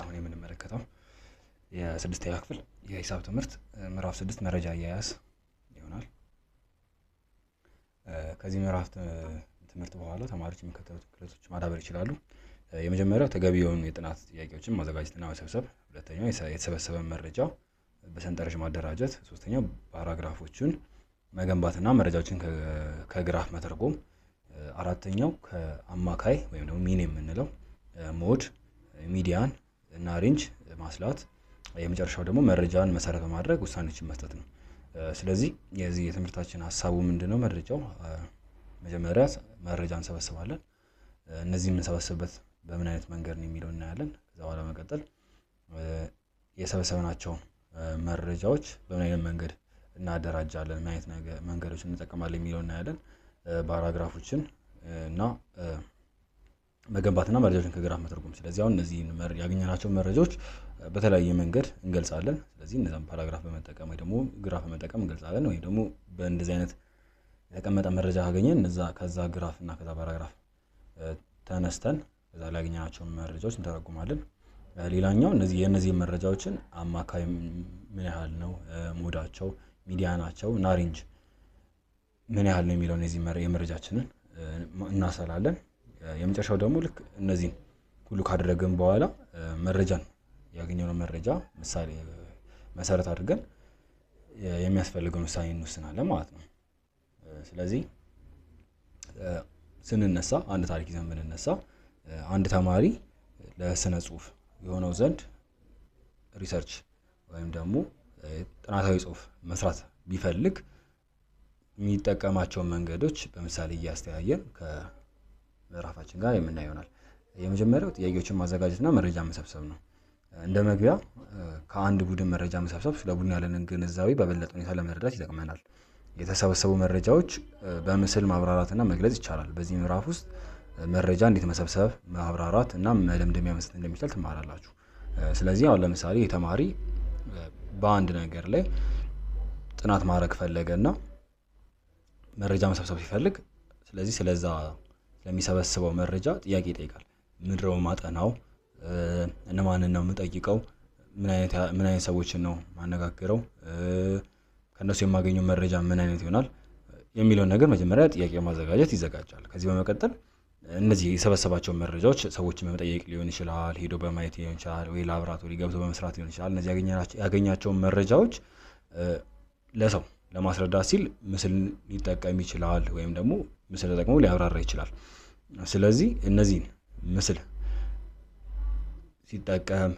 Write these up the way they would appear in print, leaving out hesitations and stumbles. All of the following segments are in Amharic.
አሁን የምንመለከተው የስድስተኛ ክፍል የሂሳብ ትምህርት ምዕራፍ 6 መረጃ አያያዝ ይሆናል። ከዚህ ምዕራፍ ትምህርት በኋላ ተማሪዎች የሚከተሉት ክህሎቶች ማዳበር ይችላሉ። የመጀመሪያው ተገቢ የሆኑ የጥናት ጥያቄዎችን ማዘጋጀትና መሰብሰብ፣ ሁለተኛው የተሰበሰበ መረጃ በሰንጠረዥ ማደራጀት፣ ሶስተኛው ፓራግራፎችን መገንባትና መረጃዎችን ከግራፍ መተርጎም፣ አራተኛው ከአማካይ ወይም ደግሞ ሚን የምንለው ሞድ፣ ሚዲያን እና ሬንጅ ማስላት፣ የመጨረሻው ደግሞ መረጃን መሰረት በማድረግ ውሳኔዎችን መስጠት ነው። ስለዚህ የዚህ የትምህርታችን ሐሳቡ ምንድነው? መረጃው መጀመሪያ መረጃ እንሰበስባለን። እነዚህ የምንሰበስብበት በምን አይነት መንገድ ነው የሚለው እናያለን። ከዛ በኋላ መቀጠል የሰበሰብናቸው መረጃዎች በምን አይነት መንገድ እናደራጃለን፣ ምን አይነት መንገዶችን እንጠቀማለን የሚለው እናያለን። ፓራግራፎችን እና መገንባትና መረጃዎችን ከግራፍ መተርጎም። ስለዚህ አሁን እነዚህ ያገኘናቸው መረጃዎች በተለያየ መንገድ እንገልጻለን። ስለዚህ እነዛን ፓራግራፍ በመጠቀም ወይ ደግሞ ግራፍ በመጠቀም እንገልጻለን። ወይ ደግሞ በእንደዚህ አይነት የተቀመጠ መረጃ ካገኘን ከዛ ግራፍ እና ከዛ ፓራግራፍ ተነስተን ከዛ ላይ ያገኘናቸው መረጃዎች እንተረጉማለን። ሌላኛው የእነዚህ መረጃዎችን አማካይ ምን ያህል ነው፣ ሞዳቸው፣ ሚዲያናቸው እና ሬንጅ ምን ያህል ነው የሚለው እነዚህ የመረጃችንን እናሰላለን። የመጨረሻው ደግሞ ልክ እነዚህን ሁሉ ካደረግን በኋላ መረጃን ያገኘነው መረጃ ምሳሌ መሰረት አድርገን የሚያስፈልገውን ውሳኔ እንወስናለን ማለት ነው። ስለዚህ ስንነሳ አንድ ታሪክ ይዘን ብንነሳ አንድ ተማሪ ለስነ ጽሁፍ የሆነው ዘንድ ሪሰርች ወይም ደግሞ ጥናታዊ ጽሁፍ መስራት ቢፈልግ የሚጠቀማቸው መንገዶች በምሳሌ እያስተያየን ከምዕራፋችን ጋር የምናየው ይሆናል። የመጀመሪያው ጥያቄዎችን ማዘጋጀትና መረጃ መሰብሰብ ነው። እንደ መግቢያ ከአንድ ቡድን መረጃ መሰብሰብ ስለ ቡድኑ ያለንን ግንዛቤ በበለጠ ሁኔታ ለመረዳት ይጠቅመናል። የተሰበሰቡ መረጃዎች በምስል ማብራራትና መግለጽ ይቻላል። በዚህ ምዕራፍ ውስጥ መረጃ እንዴት መሰብሰብ፣ ማብራራት እና መደምደሚያ መስጠት እንደሚቻል ትማራላችሁ። ስለዚህ አሁን ለምሳሌ የተማሪ በአንድ ነገር ላይ ጥናት ማድረግ ፈለገና መረጃ መሰብሰብ ሲፈልግ ስለዚህ ስለዛ ስለሚሰበስበው መረጃ ጥያቄ ይጠይቃል። ምንድነው ማጠናው? እነማንን ነው የምጠይቀው? ምን አይነት ሰዎችን ነው ማነጋገረው? ከነሱ የማገኘው መረጃ ምን አይነት ይሆናል የሚለውን ነገር መጀመሪያ ጥያቄው ማዘጋጀት ይዘጋጃል። ከዚህ በመቀጠል እነዚህ የሰበሰባቸው መረጃዎች ሰዎችን በመጠየቅ ሊሆን ይችላል፣ ሄዶ በማየት ሊሆን ይችላል፣ ወይ ላብራቶሪ ገብቶ በመስራት ሊሆን ይችላል። እነዚህ ያገኛቸው መረጃዎች ለሰው ለማስረዳት ሲል ምስል ሊጠቀም ይችላል፣ ወይም ደግሞ ምስል ተጠቅሞ ሊያብራራ ይችላል። ስለዚህ እነዚህን ምስል ሲጠቀም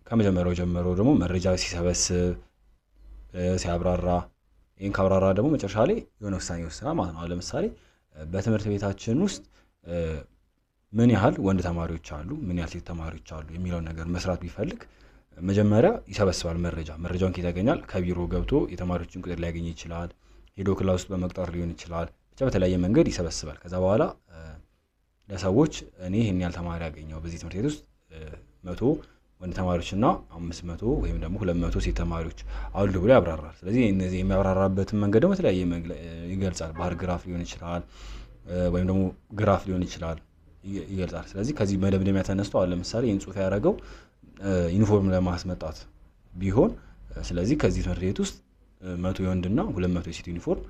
ከመጀመሪያው ጀምሮ ደግሞ መረጃ ሲሰበስብ ሲያብራራ፣ ይሄን ካብራራ ደግሞ መጨረሻ ላይ የሆነ ውሳኔ ይወስናል ማለት ነው። ለምሳሌ በትምህርት ቤታችን ውስጥ ምን ያህል ወንድ ተማሪዎች አሉ፣ ምን ያህል ሴት ተማሪዎች አሉ የሚለውን ነገር መስራት ቢፈልግ መጀመሪያ ይሰበስባል። መረጃውን ከየት ያገኛል? ከቢሮ ገብቶ የተማሪዎችን ቁጥር ሊያገኝ ይችላል፣ ሄዶ ክላስ ውስጥ በመቅጠር ሊሆን ይችላል። ብቻ በተለያየ መንገድ ይሰበስባል። ከዛ በኋላ ለሰዎች እኔ ይሄን ያህል ተማሪ ያገኘው በዚህ ትምህርት ቤት ውስጥ 100 ወንድ ተማሪዎችና 500 ወይም ደግሞ 200 ሴት ተማሪዎች አሉ ብሎ ያብራራል። ስለዚህ እነዚህ የሚያብራራበትን መንገድ ደግሞ የተለያየ ይገልጻል። ባር ግራፍ ሊሆን ይችላል፣ ወይም ደግሞ ግራፍ ሊሆን ይችላል ይገልጻል። ስለዚህ ከዚህ መደምደሚያ ተነስቶ አሁን ለምሳሌ ይህን ጽሁፍ ያደረገው ዩኒፎርም ለማስመጣት ቢሆን ስለዚህ ከዚህ ትምህርት ቤት ውስጥ 100 የወንድና 200 የሴት ዩኒፎርም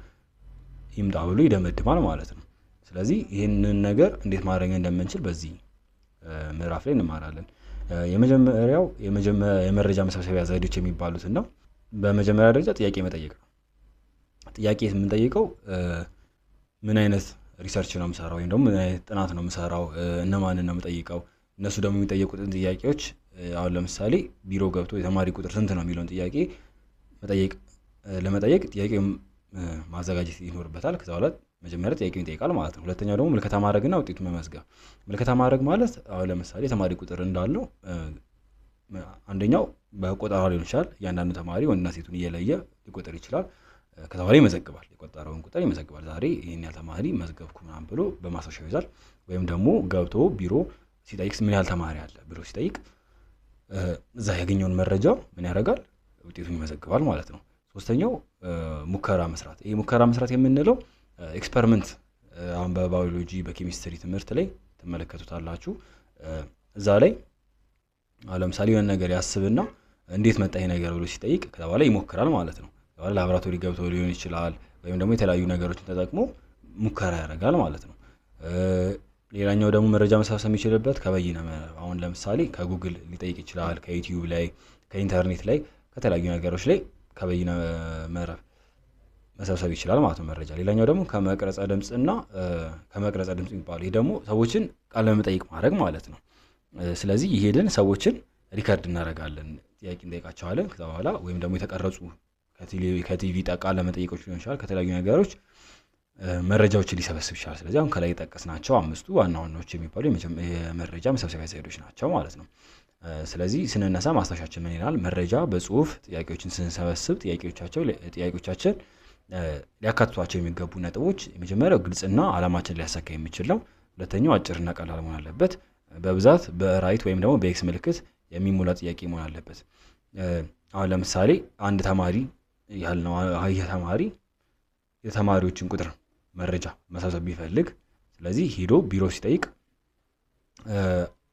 ይምጣ ብሎ ይደመድማል ማለት ነው። ስለዚህ ይህንን ነገር እንዴት ማድረግ እንደምንችል በዚህ ምዕራፍ ላይ እንማራለን። የመጀመሪያው የመረጃ መሰብሰቢያ ዘዴዎች የሚባሉት ነው። በመጀመሪያ ደረጃ ጥያቄ መጠየቅ ነው። ጥያቄ የምንጠይቀው ምን አይነት ሪሰርች ነው የምሰራው ወይም ደግሞ ምን አይነት ጥናት ነው የምሰራው፣ እነማንን ነው የምጠይቀው፣ እነሱ ደግሞ የሚጠየቁትን ጥያቄዎች አሁን ለምሳሌ ቢሮ ገብቶ የተማሪ ቁጥር ስንት ነው የሚለውን ጥያቄ ለመጠየቅ ጥያቄ ማዘጋጀት ይኖርበታል። ከዛ በኋላ መጀመሪያ ጥያቄውን ይጠይቃል ማለት ነው። ሁለተኛው ደግሞ ምልከታ ማድረግና ውጤቱን መመዝገብ። ምልከታ ማድረግ ማለት አሁን ለምሳሌ የተማሪ ቁጥር እንዳለው አንደኛው በቆጠራ ሊሆን ይችላል። እያንዳንዱ ተማሪ ወንድና ሴቱን እየለየ ሊቆጥር ይችላል። ከዛ በኋላ ይመዘግባል። የቆጠረውን ቁጥር ይመዘግባል። ዛሬ ይሄን ያህል ተማሪ መዝገብኩ ምናምን ብሎ በማስታወሻ ይይዛል። ወይም ደግሞ ገብቶ ቢሮ ሲጠይቅ ምን ያህል ተማሪ አለ ብሎ ሲጠይቅ እዛ ያገኘውን መረጃ ምን ያደርጋል? ውጤቱን ይመዘግባል ማለት ነው። ሶስተኛው ሙከራ መስራት። ይሄ ሙከራ መስራት የምንለው ኤክስፐሪመንት አሁን በባዮሎጂ በኬሚስትሪ ትምህርት ላይ ትመለከቱታላችሁ። እዛ ላይ ለምሳሌ የሆነ ነገር ያስብና እንዴት መጣ ይሄ ነገር ብሎ ሲጠይቅ ከዛ በኋላ ይሞክራል ማለት ነው። ከዛ በኋላ ላቦራቶሪ ገብቶ ሊሆን ይችላል ወይም ደግሞ የተለያዩ ነገሮችን ተጠቅሞ ሙከራ ያደርጋል ማለት ነው። ሌላኛው ደግሞ መረጃ መሰብሰብ የሚችልበት ከበይነ መረብ አሁን ለምሳሌ ከጉግል ሊጠይቅ ይችላል፣ ከዩቲዩብ ላይ፣ ከኢንተርኔት ላይ፣ ከተለያዩ ነገሮች ላይ ከበይነ መረብ መሰብሰብ ይችላል ማለት ነው መረጃ። ሌላኛው ደግሞ ከመቅረጸ ድምጽና ከመቅረጸ ድምጽ የሚባለው ይሄ ደግሞ ሰዎችን ቃለ መጠይቅ ማድረግ ማለት ነው። ስለዚህ ይሄድን ሰዎችን ሪከርድ እናደርጋለን፣ ጥያቄ እንጠይቃቸዋለን። ከዛ በኋላ ወይም ደግሞ የተቀረጹ ከቲቪ ቃለ መጠይቆች ሊሆን ይችላል፣ ከተለያዩ ነገሮች መረጃዎችን ሊሰበስብ ይችላል። ስለዚህ አሁን ከላይ የጠቀስናቸው 5ቱ ዋና ዋናዎች የሚባሉ የመረጃ መሰብሰቢያ ዘዴዎች ናቸው ማለት ነው። ስለዚህ ስንነሳ ማስታወሻችን ምን ይላል? መረጃ በጽሁፍ ጥያቄዎችን ስንሰበስብ ጥያቄዎቻችን ሊያካትቷቸው የሚገቡ ነጥቦች የመጀመሪያው ግልጽና ዓላማችን ሊያሳካ የሚችል ነው። ሁለተኛው አጭርና ቀላል መሆን አለበት። በብዛት በራይት ወይም ደግሞ በኤክስ ምልክት የሚሞላ ጥያቄ መሆን አለበት። አሁን ለምሳሌ አንድ ተማሪ ያልነው ተማሪ የተማሪዎችን ቁጥር መረጃ መሰብሰብ ቢፈልግ ስለዚህ ሄዶ ቢሮ ሲጠይቅ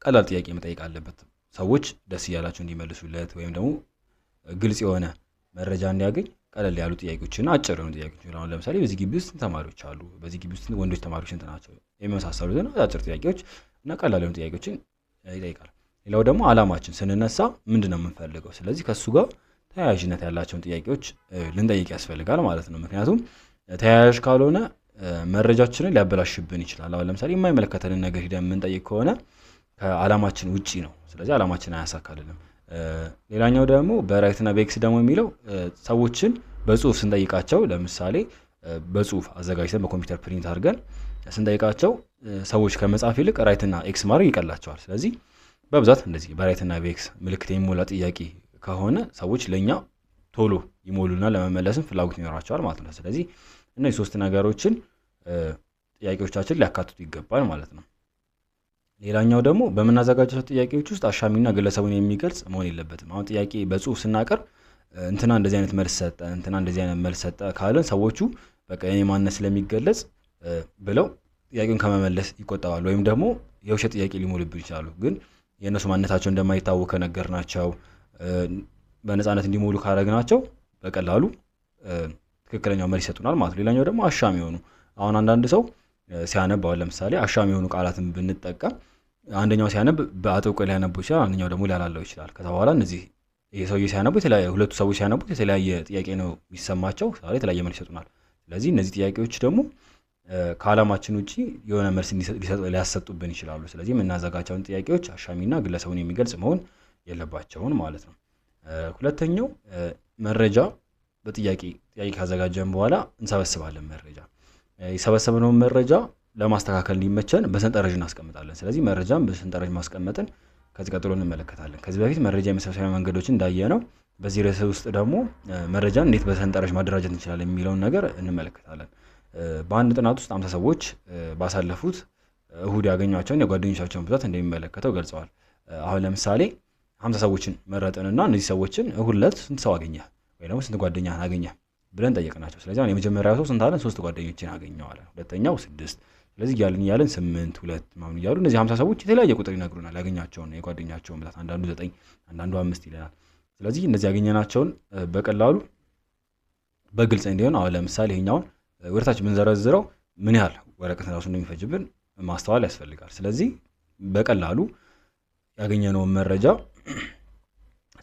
ቀላል ጥያቄ መጠየቅ አለበት። ሰዎች ደስ እያላቸው እንዲመልሱለት ወይም ደግሞ ግልጽ የሆነ መረጃ እንዲያገኝ ቀለል ያሉ ጥያቄዎችና አጭር የሆኑ ጥያቄዎች አሁን ለምሳሌ በዚህ ግቢ ውስጥ ተማሪዎች አሉ፣ በዚህ ግቢ ውስጥ ወንዶች ተማሪዎች ስንት ናቸው የመሳሰሉትን አጭር ጥያቄዎች እና ቀላል የሆኑ ጥያቄዎችን ይጠይቃል። ሌላው ደግሞ ዓላማችን ስንነሳ ምንድነው የምንፈልገው? ስለዚህ ከሱ ጋር ተያያዥነት ያላቸውን ጥያቄዎች ልንጠይቅ ያስፈልጋል ማለት ነው። ምክንያቱም ተያያዥ ካልሆነ መረጃችንን ሊያበላሽብን ይችላል። አሁን ለምሳሌ የማይመለከተንን ነገር ሄደን የምንጠይቅ ከሆነ ከዓላማችን ውጪ ነው። ስለዚህ ዓላማችን አያሳካልንም። ሌላኛው ደግሞ በራይትና በኤክስ ደግሞ የሚለው ሰዎችን በጽሁፍ ስንጠይቃቸው ለምሳሌ በጽሁፍ አዘጋጅተን በኮምፒውተር ፕሪንት አድርገን ስንጠይቃቸው ሰዎች ከመጻፍ ይልቅ ራይትና ኤክስ ማድረግ ይቀላቸዋል። ስለዚህ በብዛት እንደዚህ በራይትና በኤክስ ምልክት የሚሞላ ጥያቄ ከሆነ ሰዎች ለኛ ቶሎ ይሞሉና ለመመለስም ፍላጎት ይኖራቸዋል ማለት ነው። ስለዚህ እነዚህ 3 ነገሮችን ጥያቄዎቻችን ሊያካትቱ ይገባል ማለት ነው። ሌላኛው ደግሞ በመናዘጋጃቸው ጥያቄዎች ውስጥ አሻሚና ግለሰቡን የሚገልጽ መሆን የለበትም። አሁን ጥያቄ በጽሁፍ ስናቀር እንትና እንደዚህ አይነት መልስ ሰጠ፣ እንትና እንደዚህ አይነት መልስ ሰጠ ካለን ሰዎቹ በቃ የኔ ማንነት ስለሚገለጽ ብለው ጥያቄውን ከመመለስ ይቆጠባሉ ወይም ደግሞ የውሸት ጥያቄ ሊሞሉብን ይችላሉ። ግን የእነሱ ማንነታቸው እንደማይታወቅ ከነገርናቸው በነፃነት እንዲሞሉ ካደረግናቸው በቀላሉ ትክክለኛው መልስ ይሰጡናል ማለት ነው። ሌላኛው ደግሞ አሻሚ የሆኑ አሁን አንዳንድ ሰው ሲያነብ አሁን ለምሳሌ አሻሚ የሆኑ ቃላትን ብንጠቀም አንደኛው ሲያነብ በአጥብቆ ሊያነቡ ይችላል፣ አንደኛው ደግሞ ሊያላለው ይችላል። ከዛ በኋላ እነዚህ ይሄ ሰውዬ ሲያነቡ ሁለቱ ሰዎች ሲያነቡ የተለያየ ጥያቄ ነው የሚሰማቸው፣ የተለያየ መልስ ይሰጡናል። ስለዚህ እነዚህ ጥያቄዎች ደግሞ ከዓላማችን ውጪ የሆነ መልስ ሊያሰጡብን ይችላሉ። ስለዚህ የምናዘጋጃቸውን ጥያቄዎች አሻሚና ግለሰቡን የሚገልጽ መሆን የለባቸውም ማለት ነው። ሁለተኛው መረጃ በጥያቄ ካዘጋጀን በኋላ እንሰበስባለን። መረጃ የሰበሰብነውን መረጃ ለማስተካከል እንዲመቸን በሰንጠረዥ እናስቀምጣለን። ስለዚህ መረጃን በሰንጠረዥ ማስቀመጥን ከዚህ ቀጥሎ እንመለከታለን። ከዚህ በፊት መረጃ የመሰብሰቢያ መንገዶችን እንዳየነው በዚህ ርዕስ ውስጥ ደግሞ መረጃን እንዴት በሰንጠረዥ ማደራጀት እንችላለን የሚለውን ነገር እንመለከታለን። በአንድ ጥናት ውስጥ 50 ሰዎች ባሳለፉት እሁድ ያገኟቸውን የጓደኞቻቸውን ብዛት እንደሚመለከተው ገልጸዋል። አሁን ለምሳሌ 50 ሰዎችን መረጥንና እነዚህ ሰዎችን እሁድ ዕለት ስንት ሰው አገኘህ ወይ ደግሞ ስንት ጓደኛ አገኘህ ብለን ጠየቅናቸው። ስለዚህ አሁን የመጀመሪያው ሰው ስንት አለን? 3 ጓደኞችን አገኘው አለ። ሁለተኛው 6። ስለዚህ እያልን 8 2 ምናምን እያሉ እነዚህ 50 ሰዎች የተለያየ ቁጥር ይነግሩናል ያገኛቸውን የጓደኛቸውን ብዛት። አንዳንዱ 9 አንዳንዱ 5 ይለናል። ስለዚህ እነዚህ ያገኘናቸውን በቀላሉ በግልጽ እንዲሆን አሁን ለምሳሌ ይሄኛውን ወርታች ብንዘረዝረው ምን ያህል ወረቀት ራሱ እንደሚፈጅብን ማስተዋል ያስፈልጋል። ስለዚህ በቀላሉ ያገኘነውን መረጃ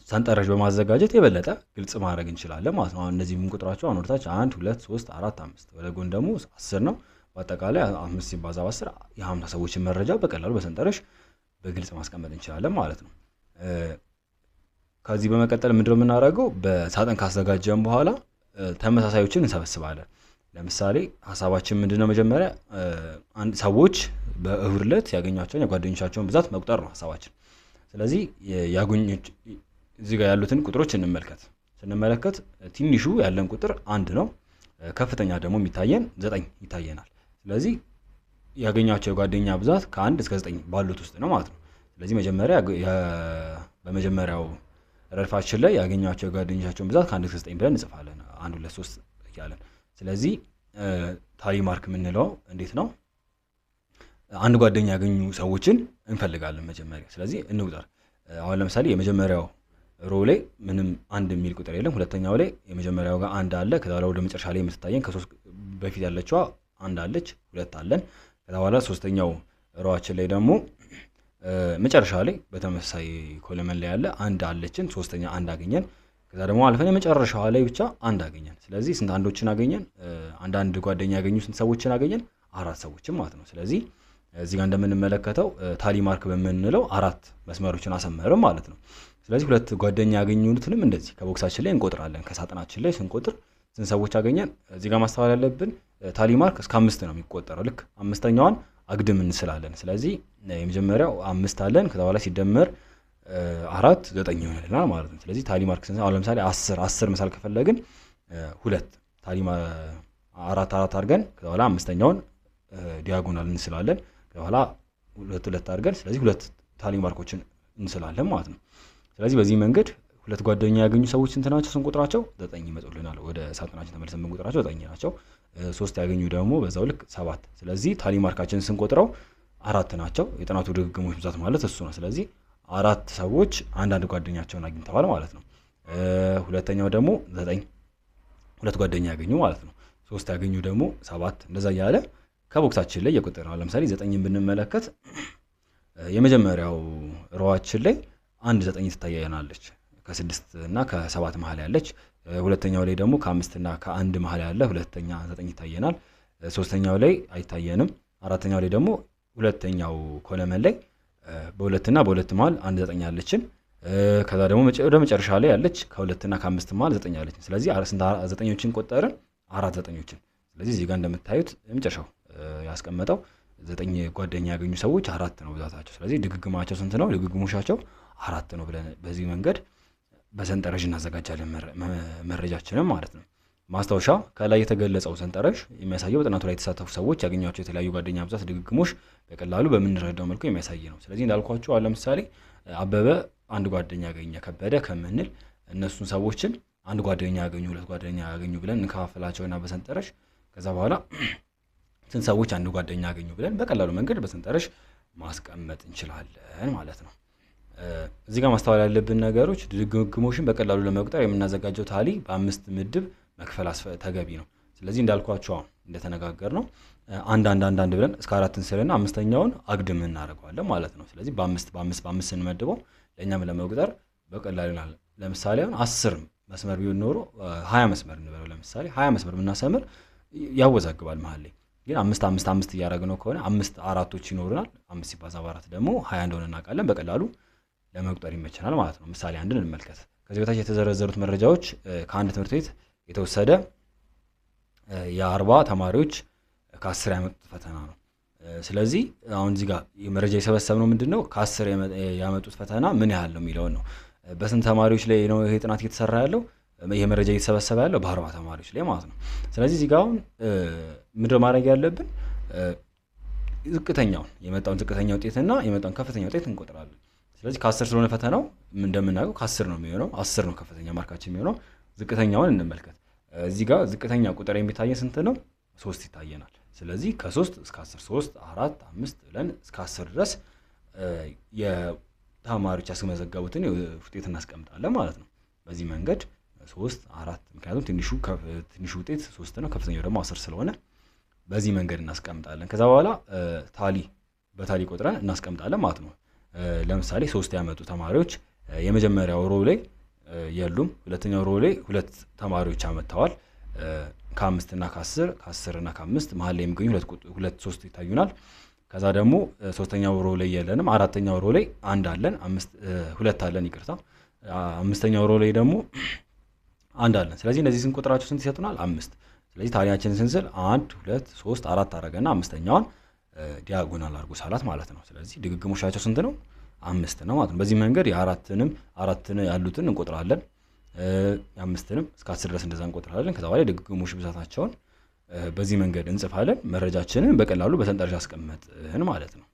ሰንጠረዥ በማዘጋጀት የበለጠ ግልጽ ማድረግ እንችላለን ማለት ነው። አሁን እነዚህ ምን ቁጥራቸው አሁን ወርታች 1 2 3 4 5 ወደ ጎን ደግሞ 10 ነው። በአጠቃላይ 5 ሲባዛ በ10 የ50 ሰዎችን መረጃ በቀላሉ በሰንጠረዥ በግልጽ ማስቀመጥ እንችላለን ማለት ነው። ከዚህ በመቀጠል ምንድነው የምናደርገው? በሳጥን ካዘጋጀን በኋላ ተመሳሳዮችን እንሰበስባለን። ለምሳሌ ሐሳባችን ምንድነው? መጀመሪያ ሰዎች በእሁድ ዕለት ያገኟቸውን የጓደኞቻቸውን ብዛት መቁጠር ነው ሐሳባችን። ስለዚህ ያገኙት እዚህ ጋር ያሉትን ቁጥሮች ስንመለከት ትንሹ ያለን ቁጥር 1 ነው። ከፍተኛ ደግሞ የሚታየን 9 ይታየናል። ስለዚህ ያገኛቸው የጓደኛ ብዛት ከ1 እስከ 9 ባሉት ውስጥ ነው ማለት ነው። ስለዚህ በመጀመሪያው ረድፋችን ላይ ያገኛቸው የጓደኞቻቸውን ብዛት ከ1 እስከ 9 ብለን እንጽፋለን። 1 2 3 እያለን። ስለዚህ ታሊ ማርክ የምንለው እንዴት ነው? አንድ ጓደኛ ያገኙ ሰዎችን እንፈልጋለን መጀመሪያ። ስለዚህ እንቁጠር። አሁን ለምሳሌ የመጀመሪያው ሮ ላይ ምንም አንድ የሚል ቁጥር የለም። ሁለተኛው ላይ የመጀመሪያው ጋር አንድ አለ። ከዛ በኋላ ወደ መጨረሻ ላይ የምትታየን ከሶስት በፊት ያለችዋ አንድ አለች፣ ሁለት አለን። ከዛ በኋላ ሶስተኛው ሮዋችን ላይ ደግሞ መጨረሻ ላይ በተመሳሳይ ኮለመን ላይ ያለ አንድ አለችን፣ ሶስተኛ አንድ አገኘን። ከዛ ደግሞ አልፈን የመጨረሻዋ ላይ ብቻ አንድ አገኘን። ስለዚህ ስንት አንዶችን አገኘን? አንዳንድ ጓደኛ ያገኙ ስንት ሰዎችን አገኘን? አራት ሰዎችን ማለት ነው። ስለዚህ እዚህ ጋር እንደምንመለከተው ታሊ ማርክ በምንለው አራት መስመሮችን አሰመርም ማለት ነው። ስለዚህ ሁለት ጓደኛ ያገኙትንም እንደዚህ ከቦክሳችን ላይ እንቆጥራለን። ከሳጥናችን ላይ ስንቆጥር ስንት ሰዎች አገኘን? እዚህ ጋር ማስተዋል ያለብን ታሊ ማርክ እስከ 5 ነው የሚቆጠረው። ልክ አምስተኛዋን አግድም እንስላለን። ስለዚህ የመጀመሪያው 5 አለን። ከዛ በኋላ ሲደመር 4 9 ይሆናል ማለት ነው። ስለዚህ ታሊ ማርክ አሁን ለምሳሌ 10 መሳል ከፈለግን ሁለት ታሊ 4 አድርገን ከዛ በኋላ አምስተኛውን ዲያጎናል እንስላለን። ከዛ በኋላ ሁለት አድርገን ስለዚህ ሁለት ታሊ ማርኮችን እንስላለን ማለት ነው። ስለዚህ በዚህ መንገድ ሁለት ጓደኛ ያገኙ ሰዎች ስንት ናቸው? ስንቆጥራቸው 9 ይመጡልናል። ወደ ሳጥናችን ተመልሰን ብንቆጥራቸው 9 ናቸው። 3 ያገኙ ደግሞ በዛው ልክ 7። ስለዚህ ታሊ ማርካችንን ስንቆጥረው 4 ናቸው። የጥናቱ ድግግሞሽ ብዛት ማለት እሱ ነው። ስለዚህ 4 ሰዎች አንዳንድ ጓደኛቸውን አግኝተዋል ማለት ነው። ሁለተኛው ደግሞ 9 ሁለት ጓደኛ ያገኙ ማለት ነው። 3 ያገኙ ደግሞ 7። እንደዛ እያለ ከቦክሳችን ላይ የቁጥር ነው። ለምሳሌ 9ን ብንመለከት የመጀመሪያው ሮዋችን ላይ አንድ 9 ትታየናለች፣ ከ6 እና ከ7 መሃል ያለች። ሁለተኛው ላይ ደግሞ ከ5 እና ከ1 መሃል ያለ ሁለተኛ 9 ይታየናል። ሶስተኛው ላይ አይታየንም። አራተኛው ላይ ደግሞ ሁለተኛው ኮለመን ላይ በ2 እና በ2 መሃል አንድ 9 ያለችን። ከዛ ደግሞ ወደ መጨረሻ ላይ ያለች ከ2 እና ከ5 መሃል 9 ያለችን። ስለዚህ ስንት 9ኞችን ቆጠርን? 4 9ኞችን። ስለዚህ እዚህ ጋር እንደምታዩት የመጨረሻው ያስቀመጠው 9 ጓደኛ ያገኙ ሰዎች 4 ነው ብዛታቸው። ስለዚህ ድግግማቸው ስንት ነው? ድግግሞሻቸው 4 ነው ብለን በዚህ መንገድ በሰንጠረዥ እናዘጋጃለን መረጃችንን ማለት ነው። ማስታወሻ ከላይ የተገለጸው ሰንጠረዥ የሚያሳየው በጥናቱ ላይ የተሳተፉ ሰዎች ያገኟቸው የተለያዩ ጓደኛ ብዛት ድግግሞሽ በቀላሉ በምንረዳው መልኩ የሚያሳይ ነው። ስለዚህ እንዳልኳችሁ አሁን ለምሳሌ አበበ አንድ ጓደኛ ያገኘ ከበደ ከምንል እነሱን ሰዎችን አንድ ጓደኛ ያገኙ ሁለት ጓደኛ ያገኙ ብለን እንከፋፍላቸውና በሰንጠረዥ ከዛ በኋላ ስንት ሰዎች አንድ ጓደኛ ያገኙ ብለን በቀላሉ መንገድ በሰንጠረዥ ማስቀመጥ እንችላለን ማለት ነው። እዚህ ጋር ማስተዋል ያለብን ነገሮች ድግግሞሽን በቀላሉ ለመቁጠር የምናዘጋጀው ታሊ በ5 ምድብ መክፈል ተገቢ ነው። ስለዚህ እንዳልኳችሁ አሁን እንደተነጋገር ነው አንድ ብለን እስከ 4 እንስልና አምስተኛውን አግድም እናደርገዋለን ማለት ነው። ስለዚህ በ5 ስንመድበው ለእኛም ለመቁጠር በቀላሉ ይሆናል። ለምሳሌ አሁን 10 መስመር ቢሆን ኖሮ 20 መስመር እንበለው። ለምሳሌ 20 መስመር ብናሰምር ያወዛግባል መሀል ላይ። ግን 5 እያደረግነው ከሆነ 5 አራቶች ይኖሩናል። 5 ሲባዛ በ4 ደግሞ 20 እንደሆነ እናውቃለን። በቀላሉ ለመቁጠር ይመችናል ማለት ነው። ምሳሌ አንድን እንመልከት። ከዚህ በታች የተዘረዘሩት መረጃዎች ከአንድ ትምህርት ቤት የተወሰደ የ40 ተማሪዎች ከ10 ያመጡት ፈተና ነው። ስለዚህ አሁን እዚህ ጋር መረጃ የሰበሰብነው ምንድነው? ከ10 ያመጡት ፈተና ምን ያህል ነው የሚለውን ነው። በስንት ተማሪዎች ላይ ነው ይሄ ጥናት እየተሰራ ያለው? ይሄ መረጃ እየተሰበሰበ ያለው በ40 ተማሪዎች ላይ ማለት ነው። ስለዚህ እዚህ ጋር አሁን ምንድነው ማድረግ ያለብን? የመጣውን ዝቅተኛ ውጤትና የመጣውን ከፍተኛ ውጤት እንቆጥራለን። ስለዚህ ከ10 ስለሆነ ፈተናው እንደምናውቀው ከ10 ነው የሚሆነው። 10 ነው ከፍተኛ ማርካችን የሚሆነው። ዝቅተኛውን እንመልከት። እዚህ ጋር ዝቅተኛ ቁጥር የሚታየን ስንት ነው? 3 ይታየናል። ስለዚህ ከ3 እስከ 10 3 4 5 ብለን እስከ 10 ድረስ የተማሪዎች ያስመዘገቡትን ውጤት እናስቀምጣለን ማለት ነው። በዚህ መንገድ 3 4 ምክንያቱም ትንሹ ውጤት 3 ነው፣ ከፍተኛው ደግሞ 10 ስለሆነ በዚህ መንገድ እናስቀምጣለን። ከዛ በኋላ በታሊ ቆጥረን እናስቀምጣለን ማለት ነው። ለምሳሌ 3 ያመጡ ተማሪዎች የመጀመሪያው ሮ ላይ የሉም። ሁለተኛው ሮ ላይ 2 ተማሪዎች አመጣዋል። ከ5 እና ከ10 እና ከ5 መሀል ላይ የሚገኙ 3 ይታዩናል። ከዛ ደግሞ ሶስተኛው ሮ ላይ የለንም። አራተኛው ሮ ላይ 1 አለን፣ 2 አለን፣ ይቅርታ። አምስተኛው ሮ ላይ ደግሞ 1 አለን። ስለዚህ እነዚህ ስንቆጥራቸው ስንት ይሰጡናል? 5። ስለዚህ ታሊያችንን ስንስል 1 2 3 4 አደረገና አምስተኛዋን ዲያጎናል አድርጎ ሳላት ማለት ነው። ስለዚህ ድግግሞሻቸው ስንት ነው? 5 ነው ማለት ነው። በዚህ መንገድ አራትን ያሉትን እንቆጥራለን። 5ንም እስከ 10 ድረስ እንደዛ እንቆጥራለን። ከዛ በኋላ ድግግሞሽ ብዛታቸውን በዚህ መንገድ እንጽፋለን። መረጃችንን በቀላሉ በሰንጠረዥ አስቀመጥን ማለት ነው።